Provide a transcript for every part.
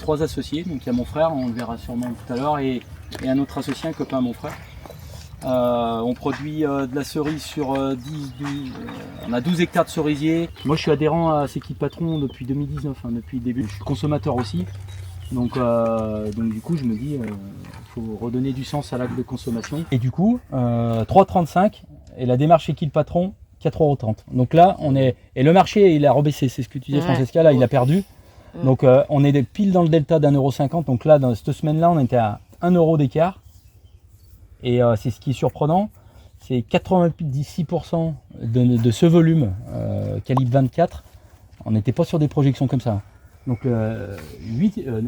3 associés. Donc il y a mon frère, on le verra sûrement tout à l'heure, et un autre associé, un copain à mon frère. On produit de la cerise sur 10, 12, on a 12 hectares de cerisiers. Moi je suis adhérent à C'est qui le patron depuis 2019, depuis le début. Je suis consommateur aussi. Donc du coup je me dis faut redonner du sens à l'acte de consommation. Et du coup 3,35 et la démarche C'est qui le patron 4,30 €. Donc là on est. Et le marché il a rebaissé, c'est ce que tu disais Francesca, là il a perdu. Donc on est pile dans le delta d'1,50 €. Donc là dans cette semaine-là on était à 1 € d'écart. Et c'est ce qui est surprenant, c'est 96% de ce volume calibre 24, on n'était pas sur des projections comme ça. Donc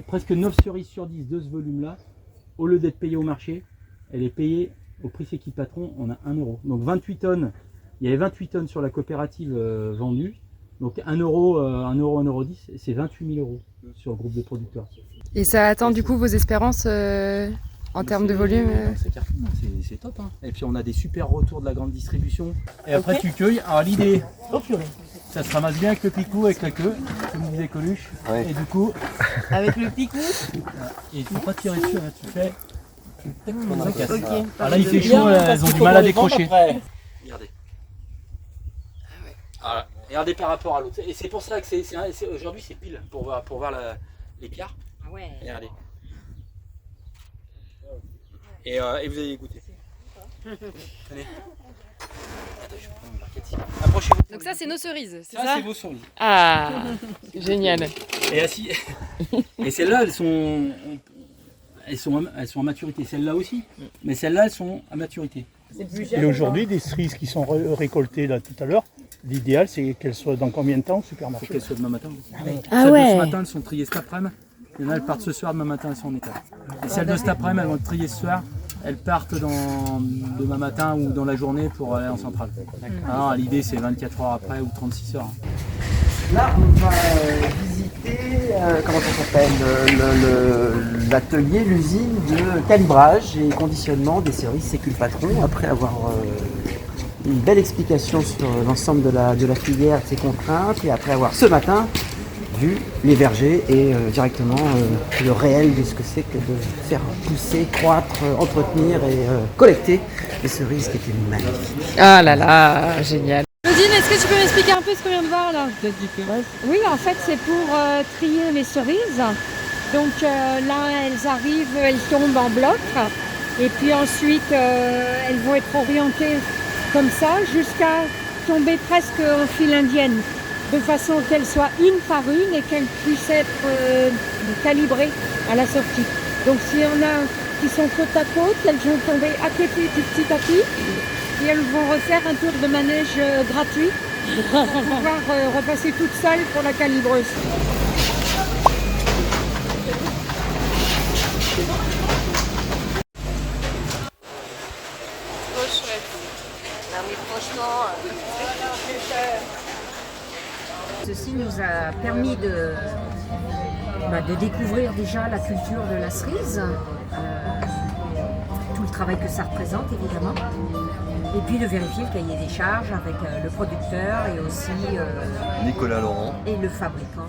presque 9 cerises sur 10 de ce volume-là, au lieu d'être payé au marché, elle est payée au prix C'est qui le patron, on a 1 €. Donc 28 tonnes, il y avait 28 tonnes sur la coopérative vendue, donc 1 €, 1 €, 1 €10, c'est 28 000 € sur le groupe de producteurs. Et ça atteint du coup vos espérances en termes de volume C'est top. Et puis on a des super retours de la grande distribution. Et après tu cueilles. Alors l'idée, ça se ramasse bien avec le picou, avec la queue, comme disait Coluche. Ouais. Et du coup, avec le picou. Et il ne faut pas tirer dessus, tu fais. Okay. Alors là il fait chaud, elles ont du mal à décrocher. Regardez. Voilà. Regardez par rapport à l'autre. Et c'est pour ça que aujourd'hui c'est pile pour voir l'écart. Ouais. Regardez. Et vous allez goûter. Tenez. Attends, je prends une barquette ici. Approchez-vous. Donc ça c'est nos cerises, c'est ça ça? C'est vos cerises. Ah, génial. Et celles-là, elles sont à maturité. Celles-là aussi. Mais celles-là, elles sont à maturité. Et aujourd'hui, des cerises qui sont récoltées là tout à l'heure, l'idéal c'est qu'elles soient dans combien de temps au supermarché? Il faut qu'elles soient demain matin. Ah celles ouais. de ce matin, elles sont triées cet après-midi. Il y en a, elles partent ce soir, demain matin, elles sont en état. Et celles de cet après-midi, elles vont être triées ce soir. Elles partent demain matin ou dans la journée pour aller en centrale. Alors l'idée c'est 24 heures après ou 36 heures. Là on va visiter, comment ça s'appelle, l'atelier, l'usine de calibrage et conditionnement des cerises C'est qui le patron. Après avoir une belle explication sur l'ensemble de la filière, de ses contraintes, et après avoir ce matin vu les vergers et directement le réel de ce que c'est que de faire pousser, croître, entretenir et collecter les cerises qui étaient magnifiques. Ah là là, génial. Claudine, est-ce que tu peux m'expliquer un peu ce qu'on vient de voir là? Oui, en fait c'est pour trier les cerises. Donc là elles arrivent, elles tombent en bloc et puis ensuite elles vont être orientées comme ça jusqu'à tomber presque en file indienne, de façon qu'elles soient une par une et qu'elles puissent être calibrées à la sortie. Donc s'il y en a qui sont côte à côte, elles vont tomber à côté du petit tapis et elles vont refaire un tour de manège gratuit pour pouvoir repasser toutes seules pour la calibreuse. Trop chouette. Non mais franchement... Ceci nous a permis de découvrir déjà la culture de la cerise, tout le travail que ça représente évidemment, et puis de vérifier le cahier des charges avec le producteur et aussi Nicolas Laurent et le fabricant.